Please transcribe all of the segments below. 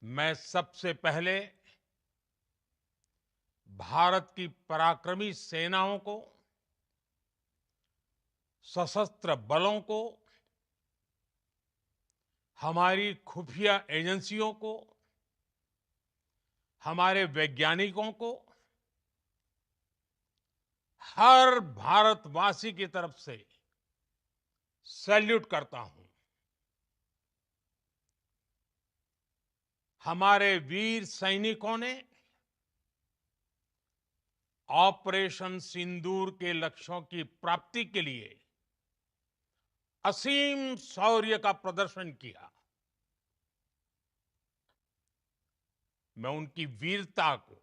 मैं सबसे पहले भारत की पराक्रमी सेनाओं को, सशस्त्र बलों को, हमारी खुफिया एजेंसियों को, हमारे वैज्ञानिकों को, हर भारतवासी की तरफ से सैल्यूट करता हूं। हमारे वीर सैनिकों ने ऑपरेशन सिंदूर के लक्ष्यों की प्राप्ति के लिए असीम शौर्य का प्रदर्शन किया। मैं उनकी वीरता को,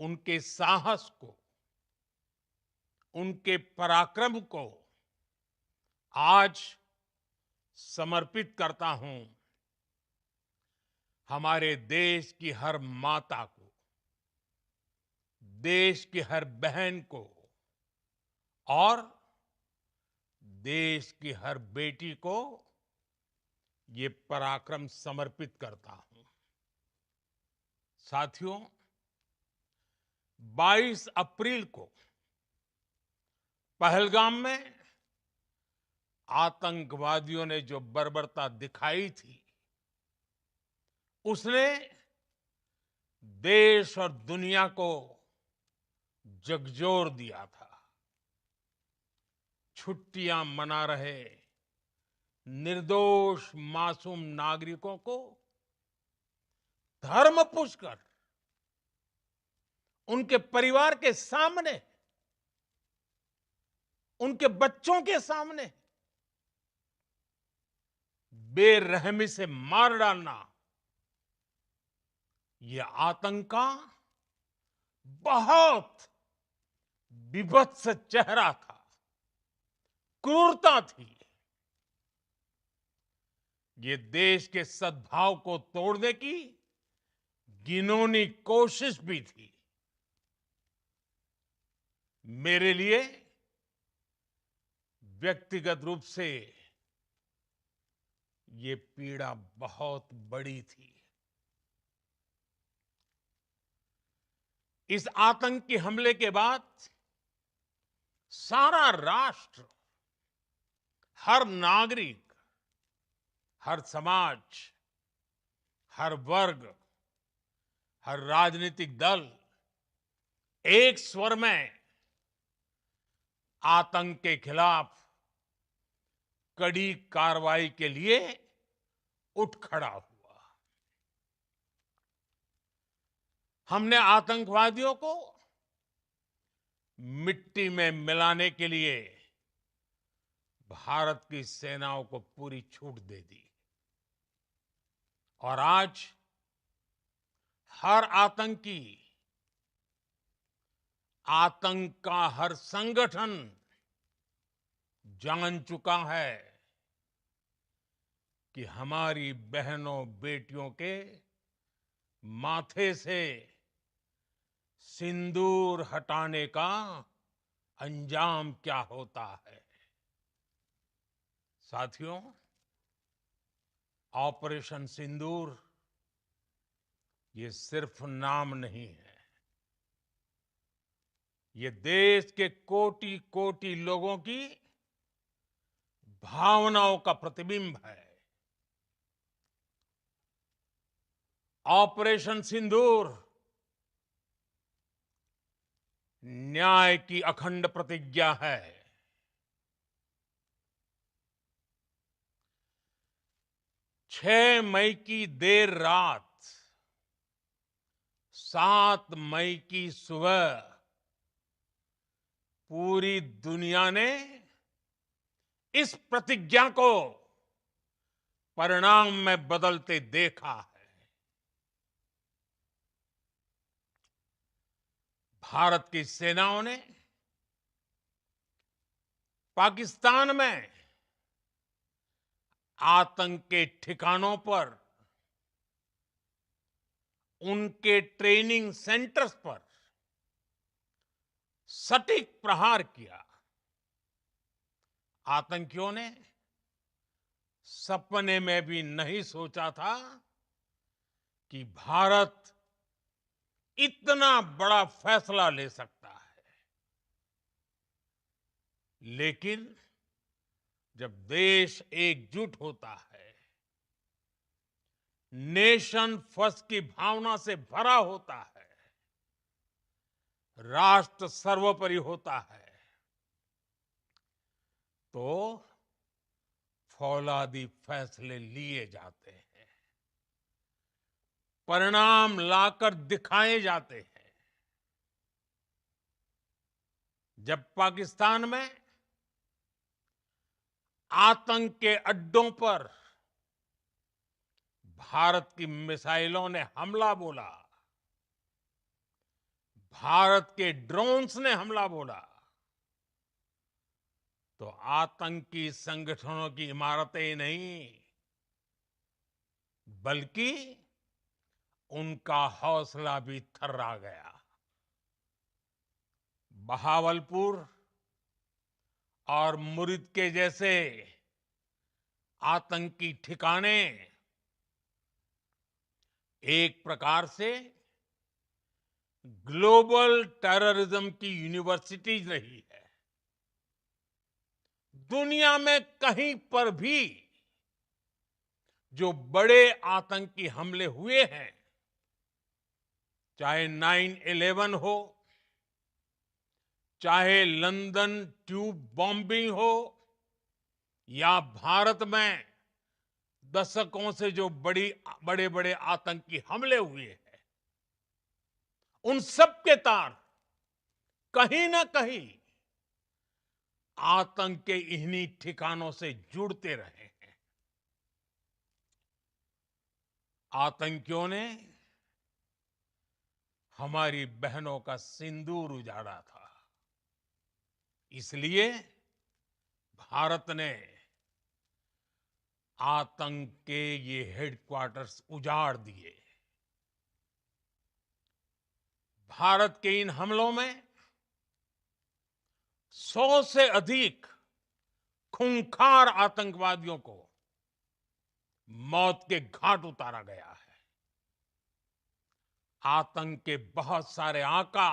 उनके साहस को, उनके पराक्रम को आज समर्पित करता हूं हमारे देश की हर माता को, देश की हर बहन को और देश की हर बेटी को ये पराक्रम समर्पित करता हूं। साथियों, 22 अप्रैल को पहलगाम में आतंकवादियों ने जो बर्बरता दिखाई थी, उसने देश और दुनिया को झकझोर दिया था। छुट्टियां मना रहे निर्दोष मासूम नागरिकों को धर्म पूछकर उनके परिवार के सामने, उनके बच्चों के सामने बेरहमी से मार डालना, यह आतंक का बहुत बीभत्स चेहरा था, क्रूरता थी। ये देश के सद्भाव को तोड़ने की घिनौनी कोशिश भी थी। मेरे लिए व्यक्तिगत रूप से ये पीड़ा बहुत बड़ी थी। इस आतंकी हमले के बाद सारा राष्ट्र, हर नागरिक, हर समाज, हर वर्ग, हर राजनीतिक दल एक स्वर में आतंक के खिलाफ कड़ी कार्रवाई के लिए उठ खड़ा हुआ। हमने आतंकवादियों को मिट्टी में मिलाने के लिए भारत की सेनाओं को पूरी छूट दे दी और आज हर आतंकी, आतंक का हर संगठन जान चुका है कि हमारी बहनों बेटियों के माथे से सिंदूर हटाने का अंजाम क्या होता है। साथियों, ऑपरेशन सिंदूर ये सिर्फ नाम नहीं है, ये देश के कोटि कोटि लोगों की भावनाओं का प्रतिबिंब है। ऑपरेशन सिंदूर न्याय की अखंड प्रतिज्ञा है। 6 मई की देर रात, 7 मई की सुबह पूरी दुनिया ने इस प्रतिज्ञा को परिणाम में बदलते देखा है। भारत की सेनाओं ने पाकिस्तान में आतंक के ठिकानों पर, उनके ट्रेनिंग सेंटर्स पर सटीक प्रहार किया। आतंकियों ने सपने में भी नहीं सोचा था कि भारत इतना बड़ा फैसला ले सकता है। लेकिन जब देश एकजुट होता है, नेशन फर्स्ट की भावना से भरा होता है, राष्ट्र सर्वोपरि होता है, तो फौलादी फैसले लिए जाते हैं, परिणाम लाकर दिखाए जाते हैं। जब पाकिस्तान में आतंक के अड्डों पर भारत की मिसाइलों ने हमला बोला, भारत के ड्रोन्स ने हमला बोला, तो आतंकी संगठनों की इमारतें नहीं, बल्कि उनका हौसला भी थर्रा गया। बहावलपुर और मुरिद के जैसे आतंकी ठिकाने एक प्रकार से ग्लोबल टेररिज्म की यूनिवर्सिटीज रही है। दुनिया में कहीं पर भी जो बड़े आतंकी हमले हुए हैं, चाहे 9/11 हो, चाहे लंदन ट्यूब बॉम्बिंग हो, या भारत में दशकों से जो बड़े बड़े आतंकी हमले हुए हैं, उन सब के तार कहीं ना कहीं आतंक के इन्हीं ठिकानों से जुड़ते रहे हैं। आतंकियों ने हमारी बहनों का सिंदूर उजाड़ा था, इसलिए भारत ने आतंक के ये हेडक्वार्टर्स उजाड़ दिए। भारत के इन हमलों में 100 से अधिक खूंखार आतंकवादियों को मौत के घाट उतारा गया है। आतंक के बहुत सारे आका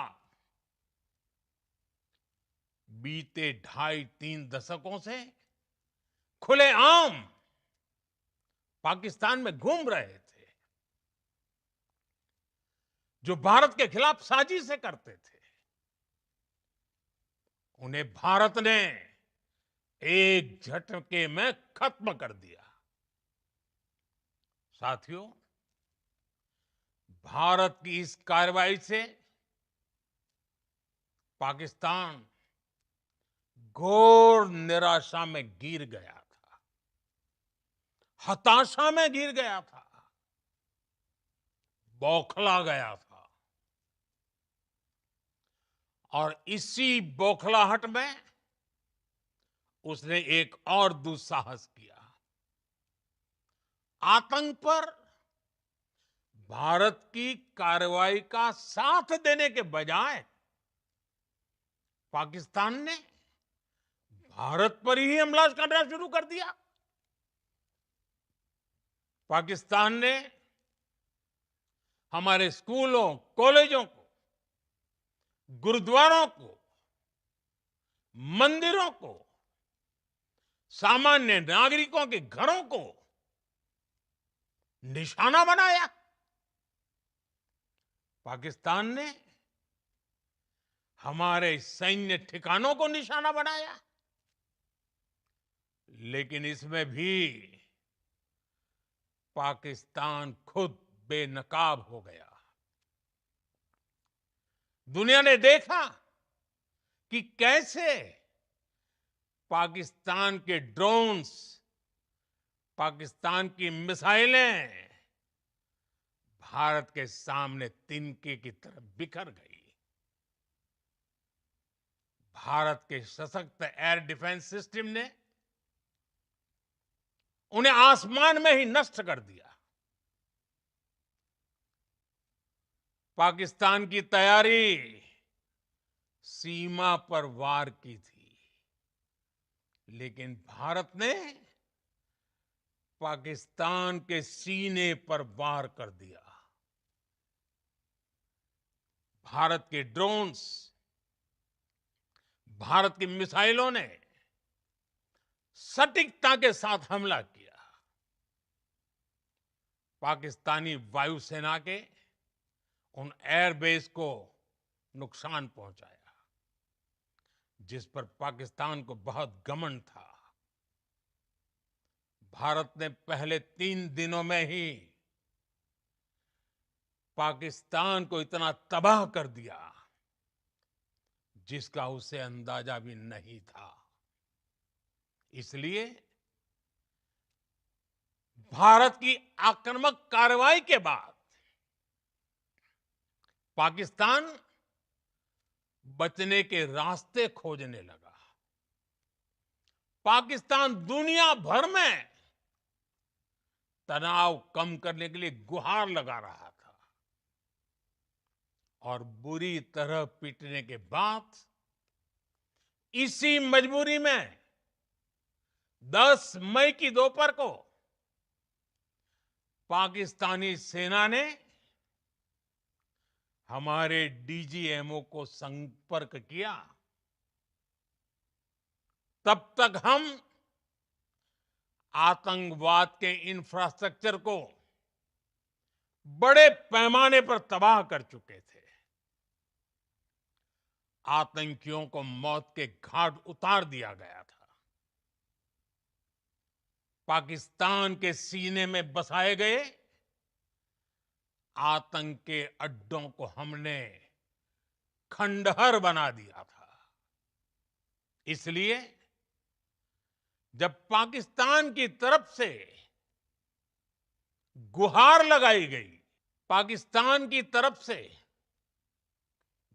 बीते 2.5-3 दशकों से खुलेआम पाकिस्तान में घूम रहे थे, जो भारत के खिलाफ साजिशें करते थे। उन्हें भारत ने एक झटके में खत्म कर दिया। साथियों, भारत की इस कार्रवाई से पाकिस्तान घोर निराशा में गिर गया था, हताशा में गिर गया था, बौखला गया था। और इसी बौखलाहट में उसने एक और दुस्साहस किया। आतंक पर भारत की कार्रवाई का साथ देने के बजाय पाकिस्तान ने भारत पर ही हमला करना शुरू कर दिया। पाकिस्तान ने हमारे स्कूलों, कॉलेजों को, गुरुद्वारों को, मंदिरों को, सामान्य नागरिकों के घरों को निशाना बनाया। पाकिस्तान ने हमारे सैन्य ठिकानों को निशाना बनाया। लेकिन इसमें भी पाकिस्तान खुद बेनकाब हो गया। दुनिया ने देखा कि कैसे पाकिस्तान के ड्रोन्स, पाकिस्तान की मिसाइलें भारत के सामने तिनके की तरह बिखर गई। भारत के सशक्त एयर डिफेंस सिस्टम ने उन्हें आसमान में ही नष्ट कर दिया। पाकिस्तान की तैयारी सीमा पर वार की थी, लेकिन भारत ने पाकिस्तान के सीने पर वार कर दिया। भारत के ड्रोन्स, भारत की मिसाइलों ने सटीकता के साथ हमला किया। पाकिस्तानी वायुसेना के उन एयरबेस को नुकसान पहुंचाया, जिस पर पाकिस्तान को बहुत घमंड था। भारत ने पहले 3 दिनों में ही पाकिस्तान को इतना तबाह कर दिया, जिसका उसे अंदाजा भी नहीं था। इसलिए भारत की आक्रामक कार्रवाई के बाद पाकिस्तान बचने के रास्ते खोजने लगा। पाकिस्तान दुनिया भर में तनाव कम करने के लिए गुहार लगा रहा था, और बुरी तरह पीटने के बाद इसी मजबूरी में 10 मई की दोपहर को पाकिस्तानी सेना ने हमारे डीजीएमओ को संपर्क किया। तब तक हम आतंकवाद के इंफ्रास्ट्रक्चर को बड़े पैमाने पर तबाह कर चुके थे। आतंकियों को मौत के घाट उतार दिया गया था। पाकिस्तान के सीने में बसाए गए आतंक के अड्डों को हमने खंडहर बना दिया था। इसलिए जब पाकिस्तान की तरफ से गुहार लगाई गई, पाकिस्तान की तरफ से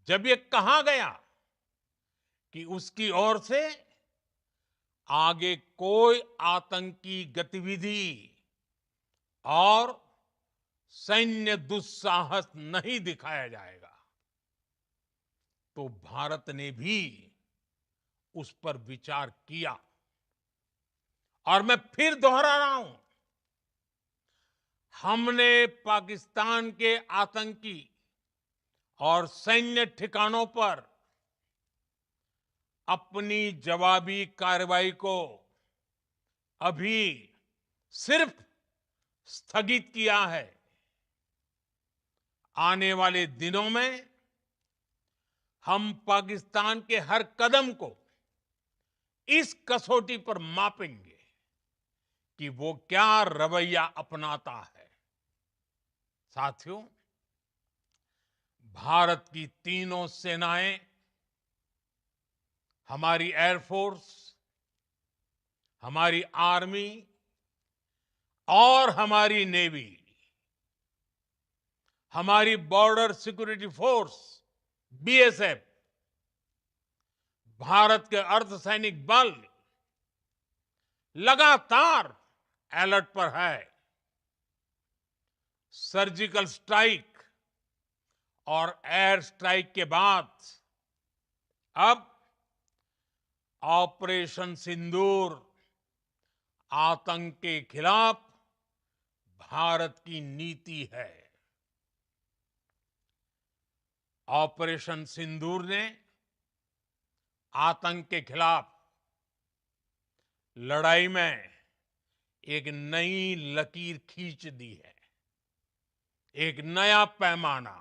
जब ये कहा गया कि उसकी ओर से आगे कोई आतंकी गतिविधि और सैन्य दुस्साहस नहीं दिखाया जाएगा, तो भारत ने भी उस पर विचार किया। और मैं फिर दोहरा रहा हूं, हमने पाकिस्तान के आतंकी और सैन्य ठिकानों पर अपनी जवाबी कार्रवाई को अभी सिर्फ स्थगित किया है। आने वाले दिनों में हम पाकिस्तान के हर कदम को इस कसौटी पर मापेंगे कि वो क्या रवैया अपनाता है। साथियों, भारत की तीनों सेनाएं, हमारी एयरफोर्स, हमारी आर्मी और हमारी नेवी, हमारी border security force BSF, Bharat के अर्धसैनिक बल लगातार अलर्ट पर है। सर्जिकल स्ट्राइक और एयर स्ट्राइक के बाद अब ऑपरेशन सिंदूर आतंक के खिलाफ भारत की नीति है। ऑपरेशन सिंदूर ने आतंक के खिलाफ लड़ाई में एक नई लकीर खींच दी है, एक नया पैमाना,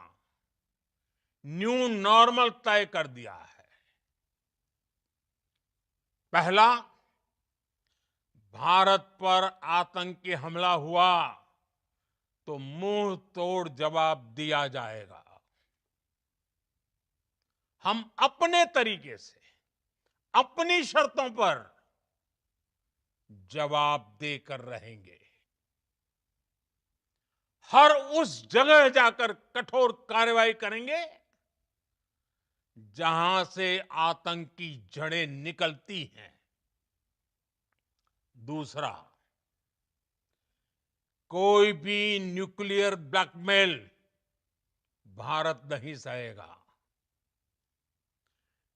न्यू नॉर्मल तय कर दिया है। पहला, भारत पर आतंकी हमला हुआ तो मुंह तोड़ जवाब दिया जाएगा। हम अपने तरीके से, अपनी शर्तों पर जवाब देकर रहेंगे। हर उस जगह जाकर कठोर कार्रवाई करेंगे जहां से आतंक की जड़ें निकलती हैं। दूसरा, कोई भी न्यूक्लियर ब्लैकमेल भारत नहीं सहेगा।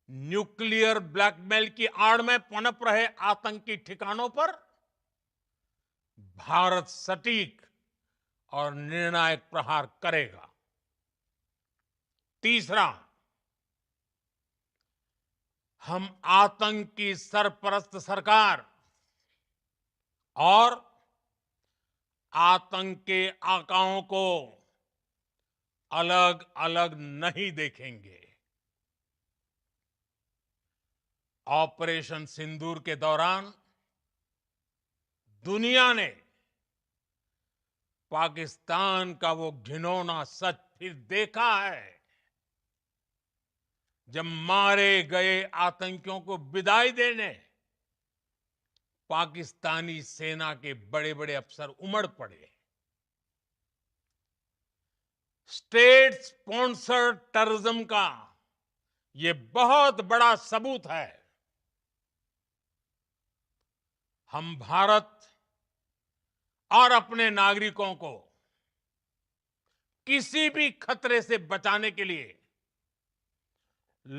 न्यूक्लियर ब्लैकमेल की आड़ में पनप रहे आतंकी ठिकानों पर भारत सटीक और निर्णायक प्रहार करेगा। तीसरा, हम आतंक की सरपरस्त सरकार और आतंक के आकाओं को अलग अलग नहीं देखेंगे। ऑपरेशन सिंदूर के दौरान दुनिया ने पाकिस्तान का वो घिनौना सच फिर देखा है, जब मारे गए आतंकियों को विदाई देने पाकिस्तानी सेना के बड़े बड़े अफसर उमड़ पड़े। स्टेट स्पॉन्सर्ड टेररिज्म का ये बहुत बड़ा सबूत है। हम भारत और अपने नागरिकों को किसी भी खतरे से बचाने के लिए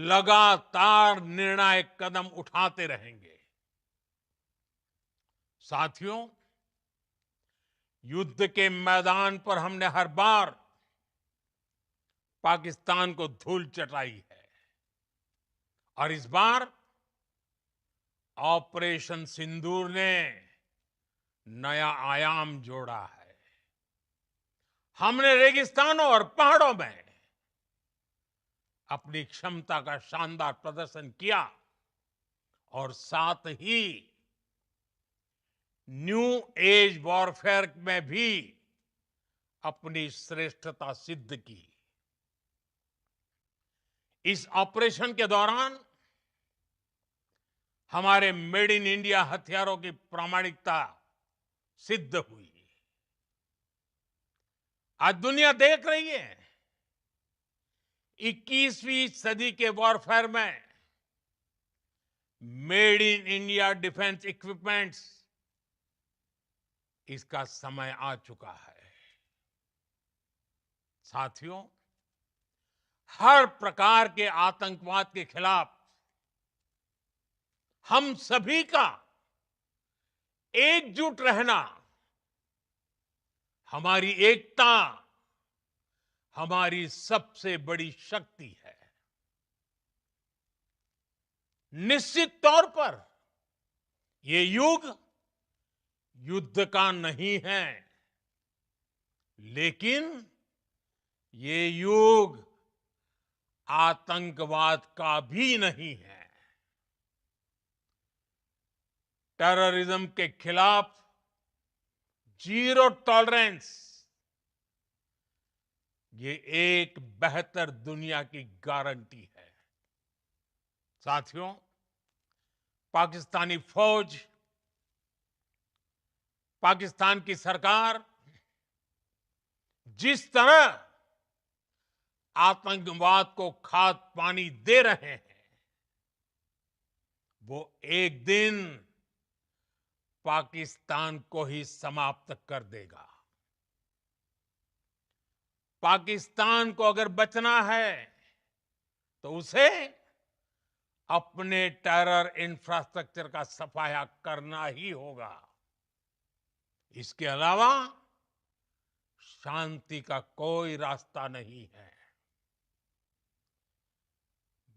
लगातार निर्णायक कदम उठाते रहेंगे। साथियों, युद्ध के मैदान पर हमने हर बार पाकिस्तान को धूल चटाई है और इस बार ऑपरेशन सिंदूर ने नया आयाम जोड़ा है। हमने रेगिस्तानों और पहाड़ों में अपनी क्षमता का शानदार प्रदर्शन किया और साथ ही न्यू एज वॉरफेयर में भी अपनी श्रेष्ठता सिद्ध की। इस ऑपरेशन के दौरान हमारे मेड इन इंडिया हथियारों की प्रामाणिकता सिद्ध हुई। आज दुनिया देख रही है 21वीं सदी के वॉरफेयर में made in India defence equipments, इसका समय आ चुका है। साथियों, हर प्रकार के आतंकवाद के खिलाफ हम सभी का एकजुट रहना हमारी एकता, हमारी सबसे बड़ी शक्ति है। निश्चित तौर पर ये युग युद्ध का नहीं है, लेकिन ये युग आतंकवाद का भी नहीं है। टेररिज्म के खिलाफ जीरो टॉलरेंस, ये एक बेहतर दुनिया की गारंटी है। साथियों, पाकिस्तानी फौज, पाकिस्तान की सरकार जिस तरह आतंकवाद को खाद पानी दे रहे हैं, वो एक दिन पाकिस्तान को ही समाप्त कर देगा। पाकिस्तान को अगर बचना है तो उसे अपने टेरर इंफ्रास्ट्रक्चर का सफाया करना ही होगा। इसके अलावा शांति का कोई रास्ता नहीं है।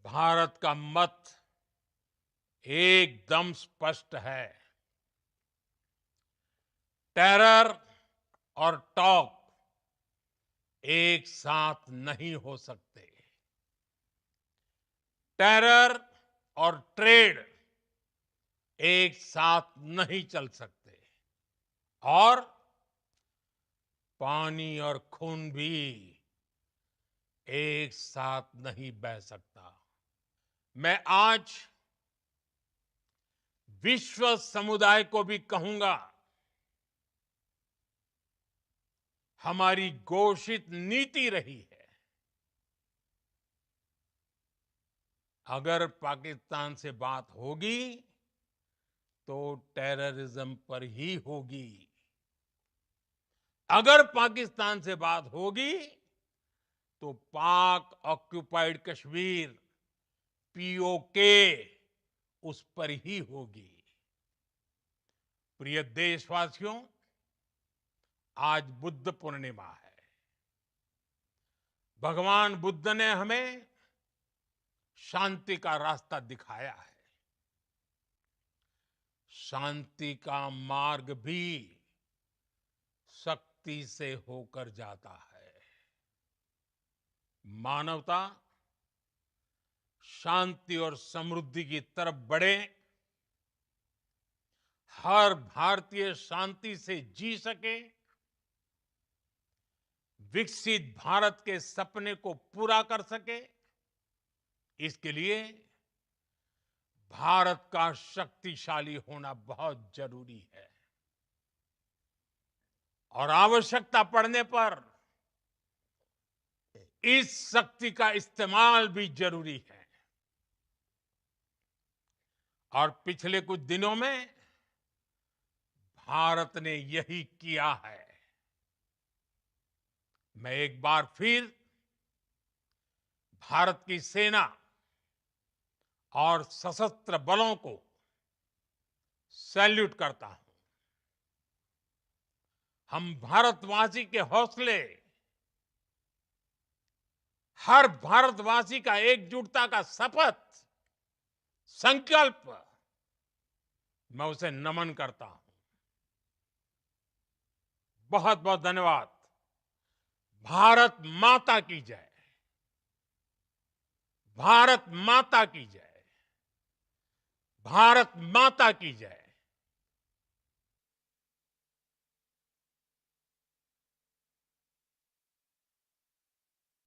भारत का मत एकदम स्पष्ट है। टेरर और टॉक एक साथ नहीं हो सकते। टेरर और ट्रेड एक साथ नहीं चल सकते और पानी और खून भी एक साथ नहीं बह सकता। मैं आज विश्व समुदाय को भी कहूंगा, हमारी घोषित नीति रही है, अगर पाकिस्तान से बात होगी तो टेररिज्म पर ही होगी। अगर पाकिस्तान से बात होगी तो पाक ऑक्युपाइड कश्मीर, पीओके, उस पर ही होगी। प्रिय देशवासियों, आज बुद्ध पूर्णिमा है। भगवान बुद्ध ने हमें शांति का रास्ता दिखाया है। शांति का मार्ग भी शक्ति से होकर जाता है। मानवता शांति और समृद्धि की तरफ बढ़े, हर भारतीय शांति से जी सके, विकसित भारत के सपने को पूरा कर सके, इसके लिए भारत का शक्तिशाली होना बहुत जरूरी है। और आवश्यकता पड़ने पर इस शक्ति का इस्तेमाल भी जरूरी है। और पिछले कुछ दिनों में भारत ने यही किया है। मैं एक बार फिर भारत की सेना और सशस्त्र बलों को सैल्यूट करता हूं। हम भारतवासी के हौसले, हर भारतवासी का एकजुटता का शपथ, संकल्प, मैं उसे नमन करता हूं। बहुत बहुत धन्यवाद। भारत माता की जय। भारत माता की जय। भारत माता की जय।